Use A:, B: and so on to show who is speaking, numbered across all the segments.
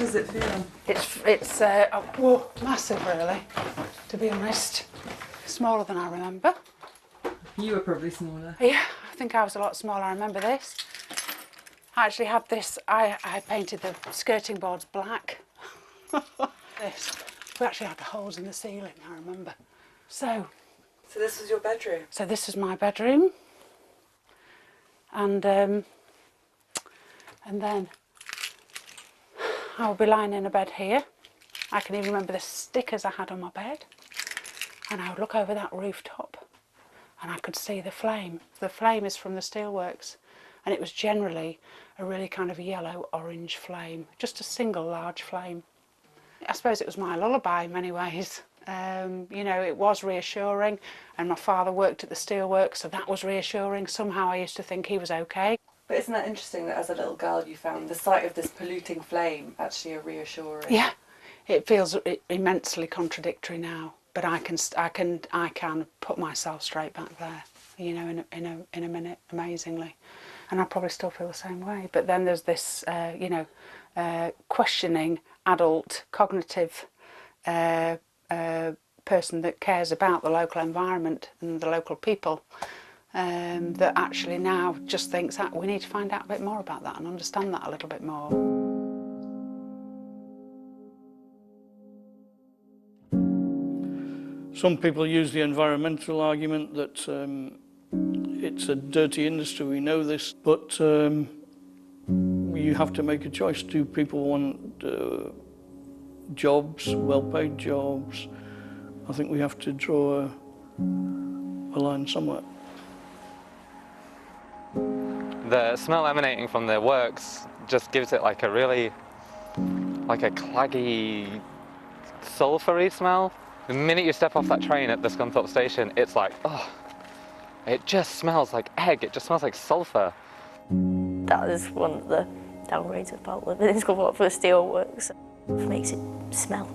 A: does it feel?
B: It's whoa, massive really, to be honest. Smaller than I remember.
A: You were probably smaller.
B: Yeah, I think I was a lot smaller. I remember this. I actually had this, I painted the skirting boards black. This. We actually had holes in the ceiling, I remember. So
A: this was your bedroom?
B: So this is my bedroom. And then I would be lying in a bed here. I can even remember the stickers I had on my bed. And I would look over that rooftop and I could see the flame. The flame is from the steelworks, and it was generally a really kind of yellow-orange flame, just a single large flame. I suppose it was my lullaby in many ways. You know, it was reassuring, and my father worked at the steelworks, so that was reassuring. Somehow I used to think he was okay.
C: But isn't that interesting that as a little girl you found the sight of this polluting flame actually a reassuring?
B: Yeah, it feels immensely contradictory now, but I can put myself straight back there, you know, in a minute, amazingly, and I probably still feel the same way. But then there's this, you know, questioning adult, cognitive person that cares about the local environment and the local people. That actually now just thinks that we need to find out a bit more about that and understand that a little bit more.
D: Some people use the environmental argument that it's a dirty industry, we know this, but you have to make a choice. Do people want jobs, well-paid jobs? I think we have to draw a line somewhere.
E: The smell emanating from the works just gives it like a really, like a claggy, sulphury smell. The minute you step off that train at the Scunthorpe station, it's like, oh, it just smells like egg, it just smells like sulphur.
F: That is one of the downgrades about living in Scunthorpe for the steelworks. It makes it smell.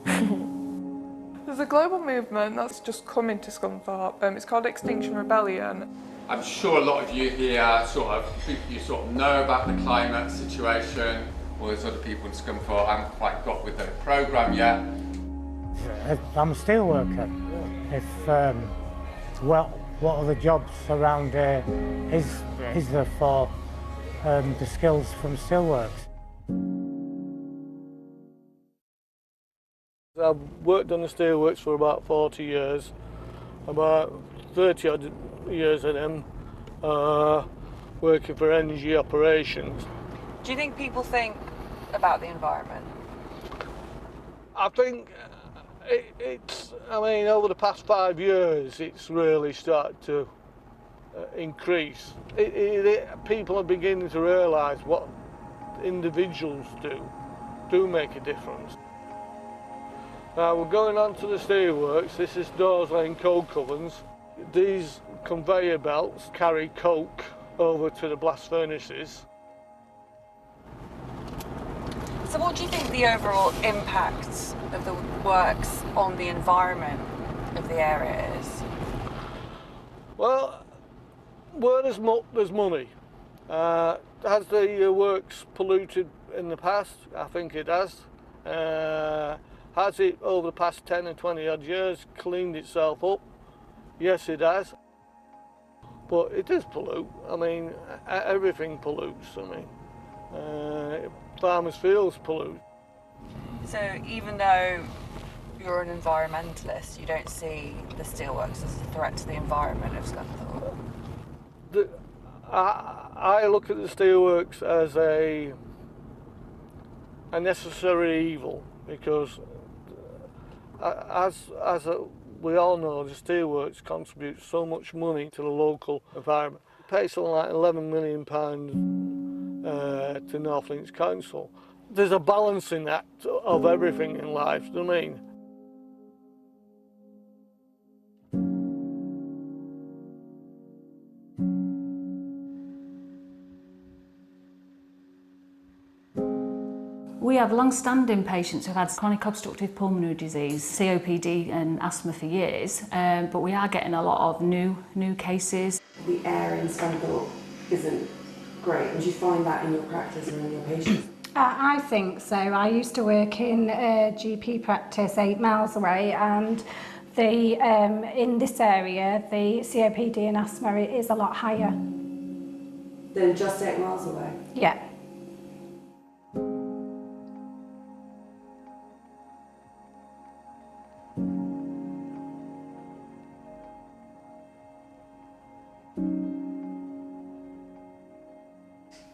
G: There's a global movement that's just come into Scunthorpe. It's called Extinction Rebellion.
H: I'm sure a lot of you here you know about the climate situation. All those other people in Scunthorpe haven't quite got with the programme yet.
I: I'm a steel worker. If what other jobs around here is there for the skills from steelworks?
D: I've worked on the steelworks for about 40 years, about 30 odd years of them working for energy operations.
C: Do you think people think about the environment?
D: I think I mean, over the past 5 years, it's really started to increase. People are beginning to realise what individuals do make a difference. Now we're going on to the steelworks. This is Doors Lane coke ovens. These conveyor belts carry coke over to the blast furnaces.
C: So what do you think the overall impact of the works on the environment of the area is?
D: Well, where there's money. Has the works polluted in the past? I think it has. Has it, over the past 10 and 20 odd years, cleaned itself up? Yes, it has. But it does pollute. I mean, everything pollutes. I mean, farmers' fields pollute.
C: So even though you're an environmentalist, you don't see the steelworks as a threat to the environment of Scunthorpe?
D: I look at the steelworks as a necessary evil, because we all know, the steelworks contribute so much money to the local environment. It pays something like £11 million to North Links Council. There's a balancing act of everything in life, do you know what I mean?
J: We have long-standing patients who've had chronic obstructive pulmonary disease, COPD and asthma for years, but we are getting a lot of new cases.
K: The air in Scunthorpe isn't great, and do you find that in your practice and in your patients? I think so. I used to work in a GP practice 8 miles away, and the in this area the COPD and asthma is a lot higher.
A: Then just 8 miles away?
K: Yeah.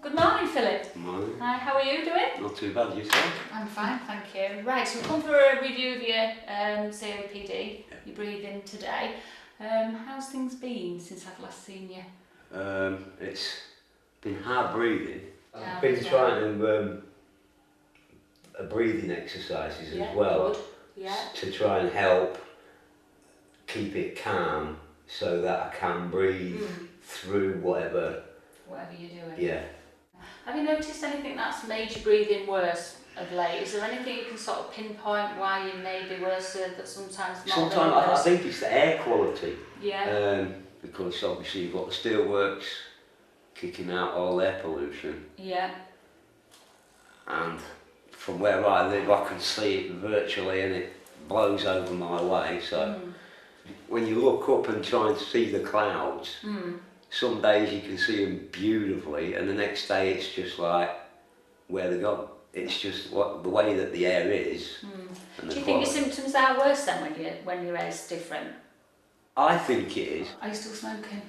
J: Good morning, Philip.
L: Good morning.
J: Hi, how are you doing?
L: Not too bad, yourself?
J: I'm fine, thank you. Right, so we've come for a review of your COPD, your breathing today. How's things been since I've last seen you?
L: It's been hard breathing.
J: Yeah,
L: I've been
J: that's
L: trying to breathing exercises as well.
J: Good. Yeah.
L: To try and help keep it calm so that I can breathe through whatever
J: Whatever you're doing.
L: Yeah.
J: Have you noticed anything that's made your breathing worse of late? Is there anything you can sort of pinpoint why you may be worse that sometimes not?
L: Sometimes I think it's the air quality.
J: Yeah.
L: Because obviously you've got the steelworks kicking out all their pollution.
J: Yeah.
L: And from where I live I can see it virtually and it blows over my way, so when you look up and try and see the clouds, some days you can see them beautifully and the next day it's just like where they're gone. It's just the way that the air is. And
J: Do you think your symptoms are worse then when your air's different?
L: I think it is.
J: Are you still smoking?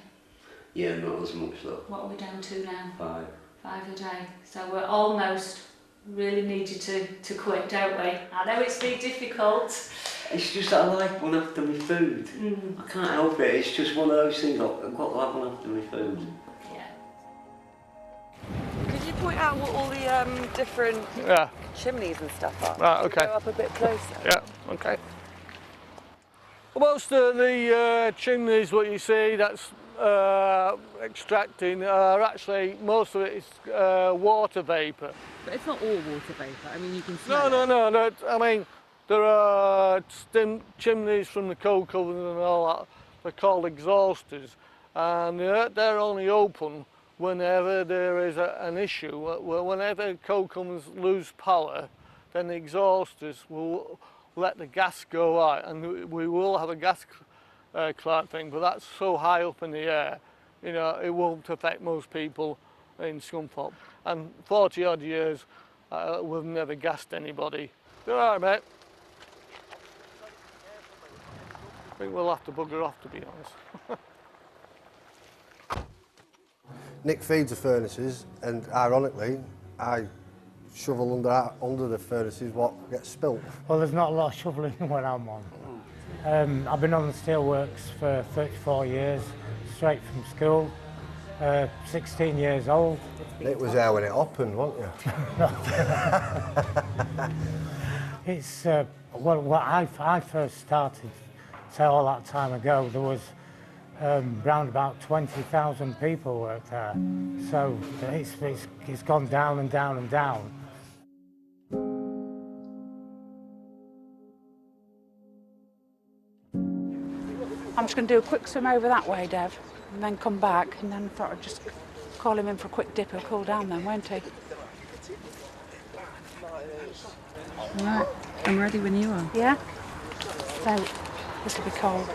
L: Yeah, not as much though.
J: What are we down to now?
L: 5.
J: 5 a day. So we're almost really need you to quit, don't we? I know it's been difficult.
L: It's just that I like one after my food. I can't help it. It's just one of those things. I've got to have one after my food.
J: Yeah.
C: Could you point out what all the different chimneys and stuff are?
D: Right, okay.
C: Go up a bit closer.
D: Yeah, okay. Most of the chimneys, what you see, that's extracting, are actually, most of it is water vapour.
C: But it's not all water vapour. I mean, you can smell
D: No. I mean, there are chimneys from the coal covers and all that. They're called exhausters, and they're only open whenever there is an issue. Whenever coal covers lose power, then the exhausters will let the gas go out, and we will have a gas cloud thing, but that's so high up in the air, you know, it won't affect most people in Scunthorpe. And 40 odd years, we've never gassed anybody. You're all right, mate. I think we'll have to bugger off, to be honest.
M: Nick feeds the furnaces, and ironically, I shovel under the furnaces what gets spilt.
I: Well, there's not a lot of shoveling when I'm on. I've been on the steelworks for 34 years, straight from school, 16 years old.
M: It was there when it opened, wasn't it?
I: It's, well, when I first started, say all that time ago, there was round about 20,000 people worked there. So it's gone down and down and down.
B: I'm just going to do a quick swim over that way, Dev, and then come back, and then thought I'd just call him in for a quick dip. He'll cool down then, won't he?
A: Right, I'm ready when you are.
B: Yeah? So, this will be cold.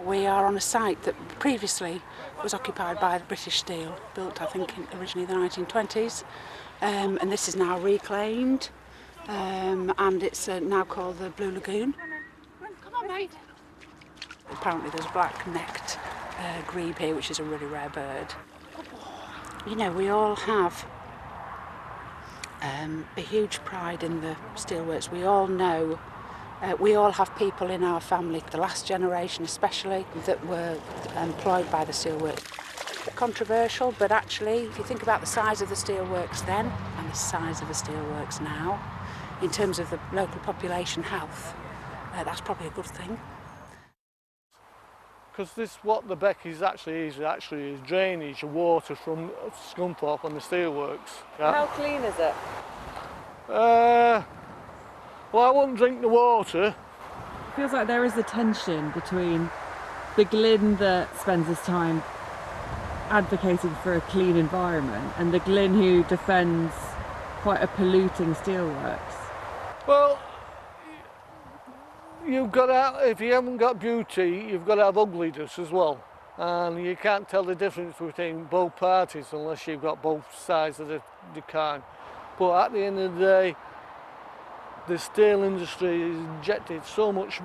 B: We are on a site that previously was occupied by the British Steel, built I think originally in the 1920s, and this is now reclaimed, and it's now called the Blue Lagoon. Come on, mate. Apparently there's a black-necked grebe here, which is a really rare bird. You know, we all have a huge pride in the steelworks. We all know, we all have people in our family, the last generation especially, that were employed by the steelworks. Controversial, but actually, if you think about the size of the steelworks then and the size of the steelworks now, in terms of the local population health, that's probably a good thing.
D: Because this, what the beck is actually is drainage of water from Scunthorpe and the steelworks. Yeah.
C: How clean is it?
D: Well, I wouldn't drink the water.
A: It feels like there is a tension between the Glyn that spends his time advocating for a clean environment and the Glyn who defends quite a polluting steelworks?
D: Well, you've got to, if you haven't got beauty, you've got to have ugliness as well. And you can't tell the difference between both parties unless you've got both sides of the coin. But at the end of the day, the steel industry has injected so much,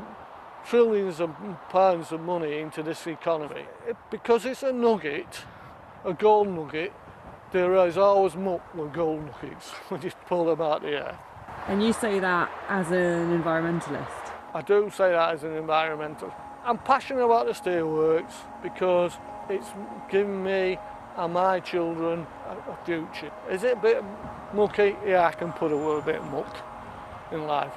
D: trillions of pounds of money into this economy. Because it's a nugget, a gold nugget, there is always muck with gold nuggets when you pull them out of the air.
A: And you say that as an environmentalist?
D: I do say that as an environmental. I'm passionate about the steelworks because it's given me and my children a future. Is it a bit mucky? Yeah, I can put up with a bit of muck in life.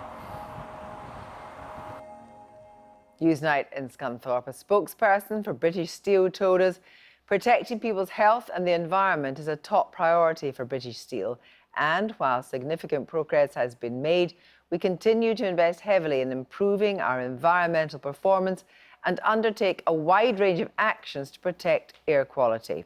N: Newsnight in Scunthorpe, a spokesperson for British Steel, told us protecting people's health and the environment is a top priority for British Steel. And while significant progress has been made, we continue to invest heavily in improving our environmental performance and undertake a wide range of actions to protect air quality.